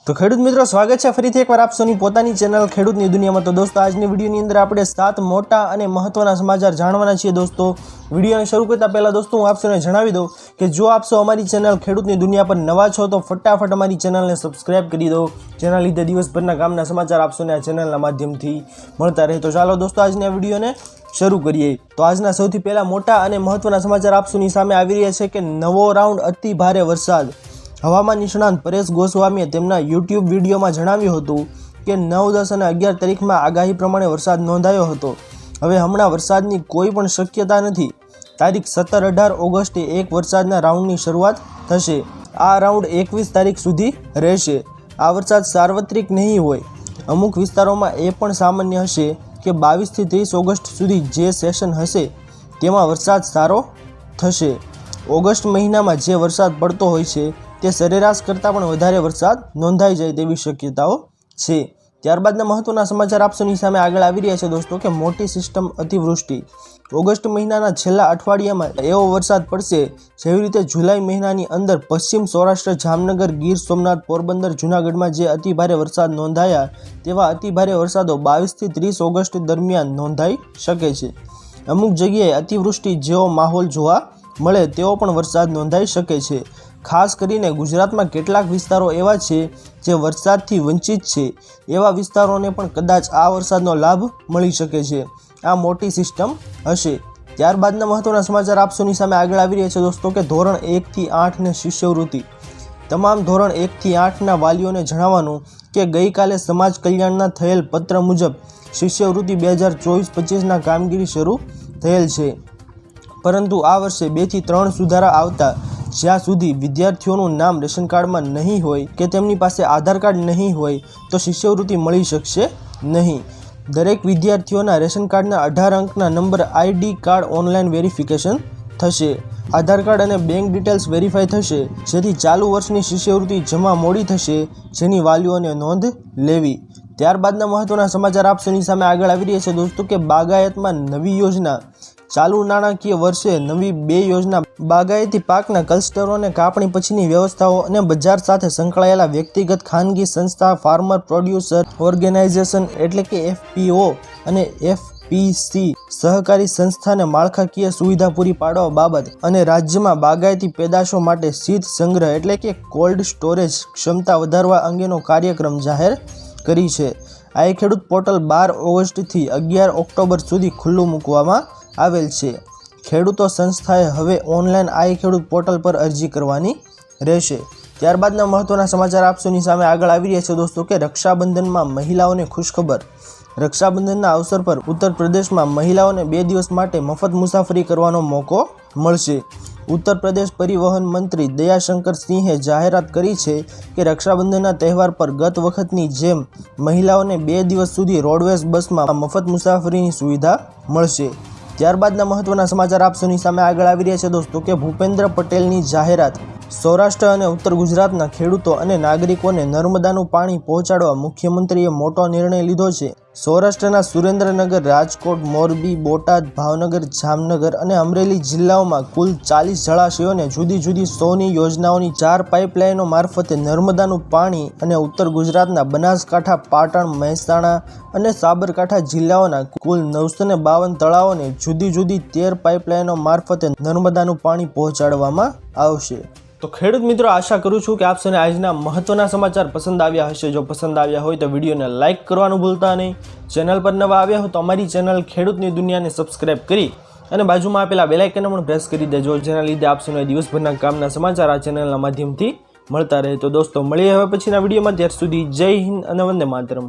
तो खेडूत मित्रों स्वागत है फरीथी एकवार आप सौनी पोतानी चेनल खेडूतनी दुनिया में। तो दोस्तों आजनी विडियोनी अंदर आपणे 7 मोटा अने महत्वना समाचार जाणवाना छीए। दोस्तों विडियोने शरू करता पहला दोस्तों हूँ आप सौने जणावी दूं कि जो आप सौ अमारी चेनल खेडूतनी दुनिया पर नवा छो तो फटाफट अमारी चेनलने सब्सक्राइब करी दो, जेना लीधे दिवसभરના कामना समाचार आप सौने आ चेनलना माध्यमथी मळता रहे। तो चालो दोस्तों आजनी विडियोने शरू करिए। तो आजना सौथी पहला मोटा अने महत्वना समाचार आप सौनी सामे आवी रह्या छे कि नवो राउंड अति भारे वरसाद। हवामान निष्णात परेश गोस्वामीए तेमना यूट्यूब विडियोमां जणाव्युं हतुं के 9, 10 અને 11 તારીખમાં આગાહી પ્રમાણે વરસાદ નોંધાયો હતો। હવે હમણાં વરસાદની કોઈ પણ શક્યતા નથી। તારીખ 17, 18 ઓગસ્ટે એક વરસાદના રાઉન્ડની શરૂઆત થશે। આ રાઉન્ડ 21 તારીખ સુધી રહેશે। આ વરસાદ સાર્વત્રિક નહીં હોય, અમુક વિસ્તારોમાં એ પણ સામાન્ય હશે કે 22 થી 30 ઓગસ્ટ સુધી જે સેશન હશે તેમાં વરસાદ સારો થશે। ઓગસ્ટ મહિનામાં જે વરસાદ પડતો હોય છે તે સરેરાશ કરતાં પણ વધારે વરસાદ નોંધાઈ જાય તેવી શક્યતાઓ છે। ત્યારબાદના મહત્વના સમાચાર આપ સૌની સામે આગળ આવી રહ્યા છે દોસ્તો કે મોટી સિસ્ટમ અતિવૃષ્ટિ। ઓગસ્ટ મહિનાના છેલ્લા અઠવાડિયામાં એવો વરસાદ પડશે જેવી રીતે જુલાઈ મહિનાની અંદર પશ્ચિમ સૌરાષ્ટ્ર, જામનગર, ગીર સોમનાથ, પોરબંદર, જૂનાગઢમાં જે અતિભારે વરસાદ નોંધાયા તેવા અતિભારે વરસાદો 22 થી 30 ઓગસ્ટ દરમિયાન નોંધાઈ શકે છે। અમુક જગ્યાએ અતિવૃષ્ટિ જેવો માહોલ જોવા મળે તેવો પણ વરસાદ નોંધાઈ શકે છે। ખાસ કરીને ગુજરાતમાં કેટલાક વિસ્તારો એવા છે જે વરસાદથી વંચિત છે, એવા વિસ્તારોને પણ કદાચ આ વરસાદનો લાભ મળી શકે છે। આ મોટી સિસ્ટમ હશે। ત્યારબાદના મહત્વના સમાચાર આપ સૌની સામે આગળ આવી રહ્યા છે દોસ્તો કે ધોરણ 1 થી 8 ને શિષ્યવૃત્તિ। તમામ ધોરણ 1 થી 8ના વાલીઓને જણાવવાનું કે ગઈકાલે સમાજ કલ્યાણના થયેલ પત્ર મુજબ શિષ્યવૃત્તિ 2024-25ના કામગીરી શરૂ થયેલ છે, પરંતુ આ વર્ષે 2 થી 3 સુધારા આવતા જ્યાં સુધી વિદ્યાર્થીઓનું નામ રેશન કાર્ડમાં નહીં હોય કે તેમની પાસે આધાર કાર્ડ નહીં હોય તો શિષ્યવૃત્તિ મળી શકશે નહીં। દરેક વિદ્યાર્થીઓના રેશન કાર્ડના 18 અંકના number ID card online verification થશે। આધાર કાર્ડ અને બેંક ડિટેલ્સ વેરીફાઈ થશે, જેથી ચાલુ વર્ષની શિષ્યવૃત્તિ જમા મોડી થશે, જેની વાલીઓને નોંધ લેવી। ત્યારબાદના મહત્વના સમાચાર આપ સૌની સામે આગળ આવી રહ્યા છે દોસ્તો કે બાગાયતમાં નવી યોજના। ચાલુ નાણાકીય વર્ષે નવી 2 યોજના બાગાયતી પાકના ક્લસ્ટરોને કાપણી પછીની વ્યવસ્થાઓ અને બજાર સાથે સંકળાયેલા વ્યક્તિગત, ખાનગી સંસ્થા, ફાર્મર પ્રોડ્યુસર ઓર્ગેનાઇઝેશન એટલે કે FPO અને FPC સહકારી સંસ્થાને માળખાકીય સુવિધા પૂરી પાડવા બાબત અને રાજ્યમાં બાગાયતી પેદાશો માટે શીત સંગ્રહ એટલે કે કોલ્ડ સ્ટોરેજ ક્ષમતા વધારવા અંગેનો કાર્યક્રમ જાહેર કરી છે। આ ખેડૂત પોર્ટલ 12 ઓગસ્ટથી 11 ઓક્ટોબર સુધી ખુલ્લું મૂકવામાં આવેલ છે। ખેડૂતો સંસ્થાએ હવે ઓનલાઈન આઈ ખેડૂત પોર્ટલ પર અરજી કરવાની રહેશે। ત્યારબાદના મહત્વના સમાચાર આપ સૌની સામે આગળ આવી રહ્યા છે દોસ્તો કે રક્ષાબંધનમાં મહિલાઓને ખુશખબર। રક્ષાબંધનના અવસર પર ઉત્તર પ્રદેશમાં મહિલાઓને 2 દિવસ માટે મફત મુસાફરી કરવાનો મોકો મળશે। ઉત્તર પ્રદેશ પરિવહન મંત્રી દયાશંકર સિંહે જાહેરાત કરી છે કે રક્ષાબંધનના તહેવાર પર ગત વખતની જેમ મહિલાઓને 2 દિવસ સુધી રોડવેઝ બસમાં મફત મુસાફરીની સુવિધા મળશે। ત્યારબાદના મહત્વના સમાચાર આપ સૌની સામે આગળ આવી રહ્યા છે દોસ્તો કે ભૂપેન્દ્ર પટેલની જાહેરાત। સૌરાષ્ટ્ર અને ઉત્તર ગુજરાતના ખેડૂતો અને નાગરિકોને નર્મદાનું પાણી પહોંચાડવા મુખ્યમંત્રીએ મોટો નિર્ણય લીધો છે। સૌરાષ્ટ્રના સુરેન્દ્રનગર, રાજકોટ, મોરબી, બોટાદ, ભાવનગર, જામનગર અને અમરેલી જિલ્લાઓમાં કુલ 40 જળાશયોને જુદી જુદી 100ની યોજનાઓની 4 પાઇપલાઇનો મારફતે નર્મદાનું પાણી અને ઉત્તર ગુજરાતના બનાસકાંઠા, પાટણ, મહેસાણા અને સાબરકાંઠા જિલ્લાઓના કુલ 952 તળાવોને જુદી જુદી 13 પાઇપલાઇનો મારફતે નર્મદાનું પાણી પહોંચાડવામાં આવશે। તો ખેડૂત મિત્રો આશા કરું છું કે આપ સૌને આજના મહત્વના સમાચાર પસંદ આવ્યા હશે। જો પસંદ આવ્યા હોય તો વિડીયોને લાઇક કરવાનું ભૂલતા નહીં। ચેનલ પર નવા આવ્યા હોય તો અમારી ચેનલ ખેડૂતની દુનિયાને સબસ્ક્રાઇબ કરી અને બાજુમાં આપેલા બેલ આઇકનને પણ પ્રેસ કરી દેજો, જેના લીધે આપ સૌને દિવસભરના કામના સમાચાર આ ચેનલના માધ્યમથી મળતા રહે। તો દોસ્તો મળીએ હવે પછીના વિડીયોમાં, ત્યાર સુધી જય હિન્દ અને વંદે માતરમ।